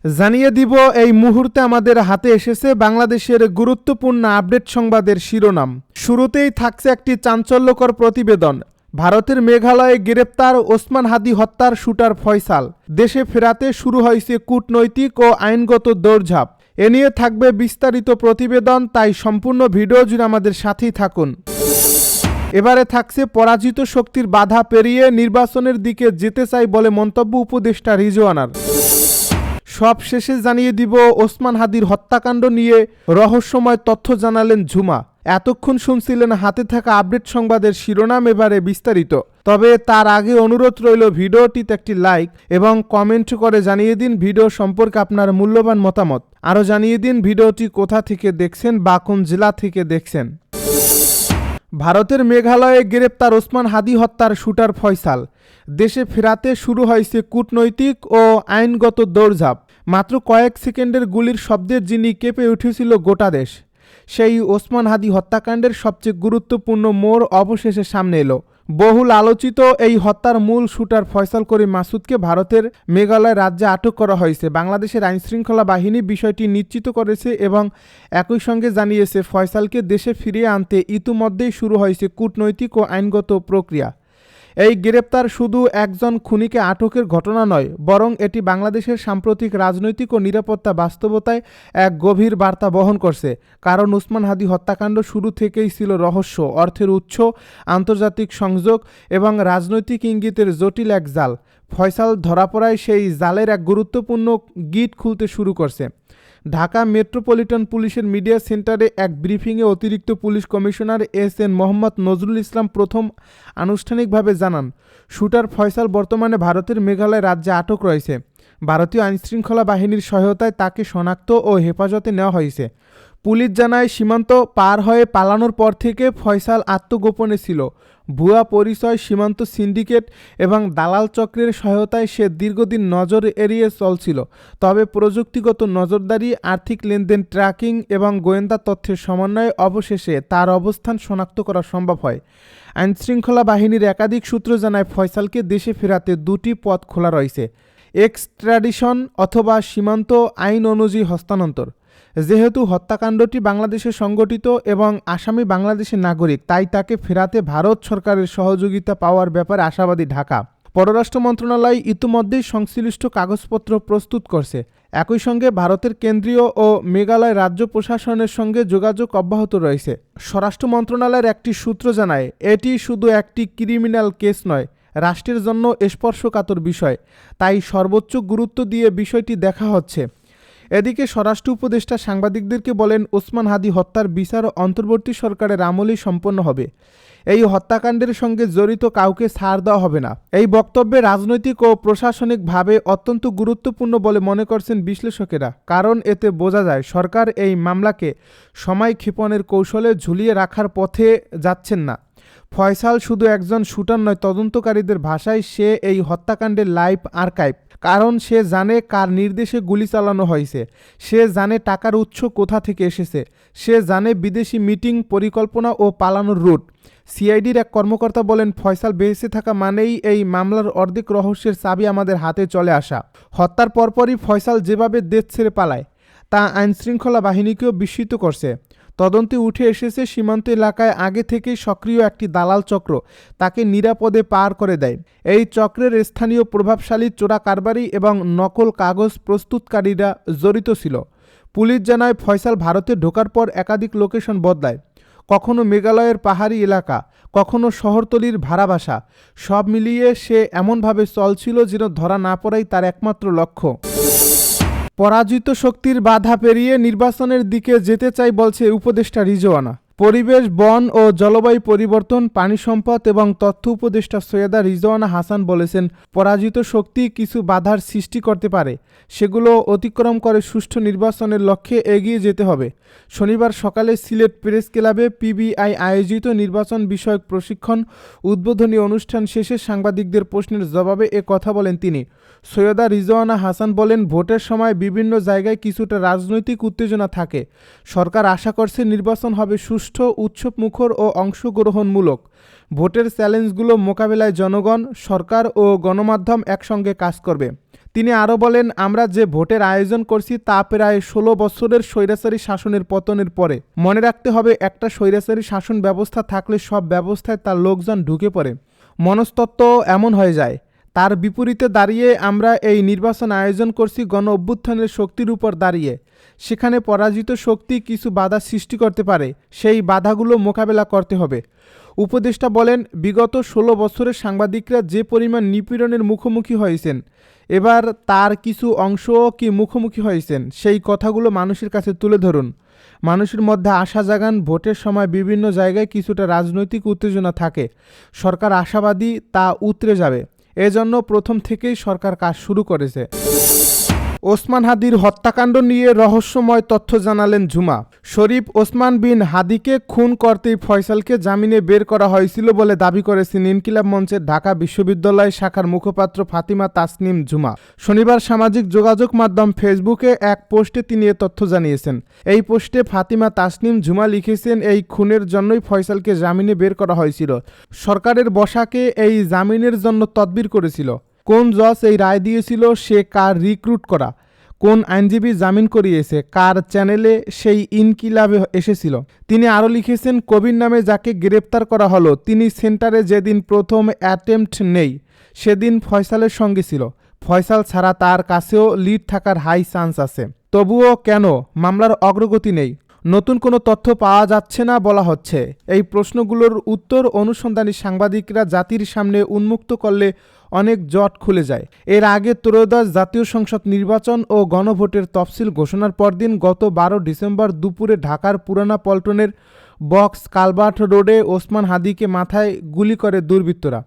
জানিয়ে দিব এই মুহূর্তে আমাদের হাতে এসেছে বাংলাদেশের গুরুত্বপূর্ণ আপডেট সংবাদের শিরোনাম। শুরুতেই থাকছে একটি চাঞ্চল্যকর প্রতিবেদন। ভারতের মেঘালয়ে গ্রেপ্তার ওসমান হাদি হত্যার শুটার ফয়সাল। দেশে ফেরাতে শুরু হয়েছে কূটনৈতিক ও আইনগত দৌড়ঝাঁপ। এ নিয়ে থাকবে বিস্তারিত প্রতিবেদন, তাই সম্পূর্ণ ভিডিও জুড়ে আমাদের সাথেই থাকুন। এবারে থাকছে পরাজিত শক্তির বাধা পেরিয়ে নির্বাচনের দিকে যেতে চাই বলে মন্তব্য উপদেষ্টা রিজওয়ানার। সব শেষে জানিয়ে দিব ওসমান হাদির হত্যাকাণ্ড নিয়ে রহস্যময় তথ্য জানালেন ঝুমা। এতক্ষণ শুনছিলেন হাতে থাকা আপডেট সংবাদের শিরোনাম, এবারে বিস্তারিত। তবে তার আগে অনুরোধ রইল ভিডিওটিতে একটি লাইক এবং কমেন্ট করে জানিয়ে দিন ভিডিও সম্পর্কে আপনার মূল্যবান মতামত। আরও জানিয়ে দিন ভিডিওটি কোথা থেকে দেখছেন বা কোন জেলা থেকে দেখছেন। ভারতের মেঘালয়ে গ্রেপ্তার ওসমান হাদি হত্যার শুটার ফয়সাল। দেশে ফেরাতে শুরু হয়েছে কূটনৈতিক ও আইনগত দৌড়ঝাঁপ। মাত্র কয়েক সেকেন্ডের গুলির শব্দে যিনি কেঁপে উঠেছিল গোটা দেশ, সেই ওসমান হাদি হত্যাকাণ্ডের সবচেয়ে গুরুত্বপূর্ণ মোড় অবশেষে সামনে এলো। বহুল আলোচিত এই হত্যার মূল শুটার ফয়সাল করিম মাসুদকে ভারতের মেঘালয় রাজ্যে আটক করা হয়েছে। বাংলাদেশের আইনশৃঙ্খলা বাহিনী বিষয়টি নিশ্চিত করেছে এবং একই সঙ্গে জানিয়েছে ফয়সালকে দেশে ফিরিয়ে আনতে ইতিমধ্যেই শুরু হয়েছে কূটনৈতিক ও আইনগত প্রক্রিয়া। এই গ্রেপ্তার শুধু একজন খুনিকে আটকের ঘটনা নয়, বরং এটি বাংলাদেশের সাম্প্রতিক রাজনৈতিক ও নিরাপত্তা বাস্তবতায় এক গভীর বার্তা বহন করছে। কারণ ওসমান হাদি হত্যাকাণ্ড শুরু থেকেই ছিল রহস্য, অর্থের উৎস, আন্তর্জাতিক সংযোগ এবং রাজনৈতিক ইঙ্গিতের জটিল এক জাল। ফয়সাল ধরা পড়ায় সেই জালের এক গুরুত্বপূর্ণ গিট খুলতে শুরু করছে। ঢাকা মেট্রোপলিটন পুলিশের মিডিয়া সেন্টারে এক ব্রিফিংয়ে অতিরিক্ত police commissioner S N. Mohammad Nazrul Islam প্রথম আনুষ্ঠানিকভাবে জানান, শুটার ফয়সাল বর্তমানে ভারতের মেঘালয় রাজ্যে আটক রয়েছে। ভারতীয় আইনশৃঙ্খলা বাহিনীর সহায়তায় তাকে শনাক্ত ও হেফাজতে নেওয়া হয়েছে। পুলিশ জানায়, সীমান্ত পার হয়ে পালানোর পর থেকে ফয়সাল আত্মগোপনে ছিল। ভুয়া পরিচয়, সীমান্ত সিন্ডিকেট এবং দালাল চক্রের সহায়তায় সে দীর্ঘদিন নজর এড়িয়ে চলছিল। তবে প্রযুক্তিগত নজরদারি, আর্থিক লেনদেন ট্র্যাকিং এবং গোয়েন্দা তথ্যের সমন্বয়ে অবশেষে তার অবস্থান শনাক্ত করা সম্ভব হয়। আইনশৃঙ্খলা বাহিনীর একাধিক সূত্র জানায়, ফয়সালকে দেশে ফেরাতে দুটি পথ খোলা রয়েছে: এক্সট্রাডিশন অথবা সীমান্ত আইন অনুযায়ী হস্তান্তর। যেহেতু হত্যাকাণ্ডটি বাংলাদেশে সংগঠিত এবং আসামি বাংলাদেশের নাগরিক, তাই তাকে ফেরাতে ভারত সরকারের সহযোগিতা পাওয়ার ব্যাপারে আশাবাদী ঢাকা। পররাষ্ট্র মন্ত্রণালয় ইতিমধ্যেই সংশ্লিষ্ট কাগজপত্র প্রস্তুত করছে। একই সঙ্গে ভারতের কেন্দ্রীয় ও মেঘালয় রাজ্য প্রশাসনের সঙ্গে যোগাযোগ অব্যাহত রয়েছে। স্বরাষ্ট্র মন্ত্রণালয়ের একটি সূত্র জানায়, এটি শুধু একটি ক্রিমিনাল কেস নয়, রাষ্ট্রের জন্য স্পর্শকাতর বিষয়, তাই সর্বোচ্চ গুরুত্ব দিয়ে বিষয়টি দেখা হচ্ছে। এদিকে স্বরাষ্ট্র উপদেষ্টা সাংবাদিকদেরকে বলেন, ওসমান হাদি হত্যার বিচার অন্তর্বর্তী সরকারের আমলেই সম্পন্ন হবে। এই হত্যাকাণ্ডের সঙ্গে জড়িত কাউকে ছাড় দেওয়া হবে না। এই বক্তব্যে রাজনৈতিক ও প্রশাসনিকভাবে অত্যন্ত গুরুত্বপূর্ণ বলে মনে করছেন বিশ্লেষকেরা। কারণ এতে বোঝা যায় সরকার এই মামলাকে সময় ক্ষেপণের কৌশলে ঝুলিয়ে রাখার পথে যাচ্ছেন না। ফয়সাল শুধু একজন শুটার নয়, তদন্তকারীদের ভাষায় সে এই হত্যাকাণ্ডের লাইভ আর্কাইভ। কারণ সে জানে কার নির্দেশে গুলি চালানো হয়েছে, সে জানে টাকার উৎস কোথা থেকে এসেছে, সে জানে বিদেশি মিটিং, পরিকল্পনা ও পালানোর রুট। সিআইডির এক কর্মকর্তা বলেন, ফয়সাল বেঁচে থাকা মানেই এই মামলার অর্ধেক রহস্যের চাবি আমাদের হাতে চলে আসা। হত্যার পরপরই ফয়সাল যেভাবে দেশ ছেড়ে পালায়, তা আইনশৃঙ্খলা বাহিনীকেও বিস্মিত করছে। তদন্তে উঠে এসেছে, সীমান্ত এলাকায় আগে থেকেই সক্রিয় একটি দালাল চক্র তাকে নিরাপদে পার করে দেয়। এই চক্রের স্থানীয় প্রভাবশালী চোরা কারবারি এবং নকল কাগজ প্রস্তুতকারীরা জড়িত ছিল। পুলিশ জানায়, ফয়সাল ভারতে ঢোকার পর একাধিক লোকেশন বদলায়। কখনো মেঘালয়ের পাহাড়ি এলাকা, কখনো শহরতলির ভাড়া বাসা। সব মিলিয়ে সে এমনভাবে চলছিল যেন ধরা না পড়াই তার একমাত্র লক্ষ্য। পরাজিত শক্তির বাধা পেরিয়ে নির্বাচনের দিকে যেতে চাই বলছে উপদেষ্টা রিজওয়ানা। পরিবেশ, বন ও জলবায়ু পরিবর্তন, পানি সম্পদ এবং তথ্য উপদেষ্টা সৈয়দা রিজওয়ানা হাসান বলেছেন, পরাজিত শক্তি কিছু বাধার সৃষ্টি করতে পারে, সেগুলো অতিক্রম করে সুষ্ঠু নির্বাচনের লক্ষ্যে এগিয়ে যেতে হবে। শনিবার সকালে সিলেট প্রেস ক্লাবে পিবিআই আয়োজিত নির্বাচন বিষয়ক প্রশিক্ষণ উদ্বোধনী অনুষ্ঠান শেষে সাংবাদিকদের প্রশ্নের জবাবে এ কথা বলেন তিনি। সৈয়দা রিজওয়ানা হাসান বলেন, ভোটের সময় বিভিন্ন জায়গায় কিছুটা রাজনৈতিক উত্তেজনা থাকে। সরকার আশা করছে নির্বাচন হবে সুষ্ঠু, উৎসবমুখর ও অংশগ্রহণমূলক। ভোটের চ্যালেঞ্জগুলো মোকাবেলায় জনগণ, সরকার ও গণমাধ্যম একসঙ্গে কাজ করবে। তিনি আরও বলেন, আমরা যে ভোটের আয়োজন করছি তা প্রায় ১৬ বছরের স্বৈরাচারী শাসনের পতনের পরে। মনে রাখতে হবে, একটা স্বৈরাচারী শাসন ব্যবস্থা থাকলে সব ব্যবস্থায় তার লোকজন ঢুকে পড়ে, মনস্তত্ত্ব এমন হয়ে যায়। তার বিপরীতে দাঁড়িয়ে আমরা এই নির্বাচন আয়োজন করছি গণ অভ্যুত্থানের শক্তির উপর দাঁড়িয়ে। সেখানে পরাজিত শক্তি কিছু বাধা সৃষ্টি করতে পারে, সেই বাধাগুলো মোকাবেলা করতে হবে। উপদেষ্টা বলেন, বিগত ১৬ বছরের সাংবাদিকরা যে পরিমাণ নিপীড়নের মুখোমুখি হয়েছেন, এবার তার কিছু অংশও কি মুখোমুখি হয়েছেন, সেই কথাগুলো মানুষের কাছে তুলে ধরুন। মানুষের মধ্যে আশা জাগান। ভোটের সময় বিভিন্ন জায়গায় কিছুটা রাজনৈতিক উত্তেজনা থাকে, সরকার আশাবাদী তা উতরে যাবে, এজন্য প্রথম থেকেই সরকার কাজ শুরু করেছে। ওসমান হাদির হত্যাকাণ্ড নিয়ে রহস্যময় তথ্য জানালেন ঝুমা। শরীফ ওসমান বিন হাদিকে খুন করতেই ফয়সালকে জামিনে বের করা হয়েছিল বলে দাবি করেছেন ইনকিলাব মঞ্চের ঢাকা বিশ্ববিদ্যালয় শাখার মুখপাত্র ফাতিমা তাসনিম ঝুমা। শনিবার সামাজিক যোগাযোগ মাধ্যম ফেসবুকে এক পোস্টে তিনি এ তথ্য জানিয়েছেন। এই পোস্টে ফাতিমা তাসনিম ঝুমা লিখেছেন, এই খুনের জন্যই ফয়সালকে জামিনে বের করা হয়েছিল। সরকারের বসাকে এই জামিনের জন্য তদবির করেছিল। কোন জজ এই রায় দিয়েছিল, সে কার রিক্রুট করা, কোন আইনজীবী জামিন করিয়েছে, কার চ্যানেলে সেই ইনকিলাবে এসেছিল। তিনি আরও লিখেছেন, কবির নামে যাকে গ্রেপ্তার করা হলো, তিনি সেন্টারে যেদিন প্রথম অ্যাটেম্পট নেই সেদিন ফয়সালের সঙ্গে ছিল। ফয়সাল ছাড়া তার কাছেও লিড থাকার হাই চান্স আছে। তবুও কেন মামলার অগ্রগতি নেই? নতুন কোনো তথ্য পাওয়া যাচ্ছে না বলা হচ্ছে। এই প্রশ্নগুলোর উত্তর অনুসন্ধানী সাংবাদিকরা জাতির সামনে উন্মুক্ত করলে অনেক জট খুলে যায়। এর আগে ত্রয়োদশ জাতীয় সংসদ নির্বাচন ও গণভোটের তফসিল ঘোষণার পরদিন গত ১২ ডিসেম্বর দুপুরে ঢাকার পুরানা পল্টনের বক্স কালভার্ট রোডে ওসমান হাদিকে মাথায় গুলি করে দুর্বৃত্তরা।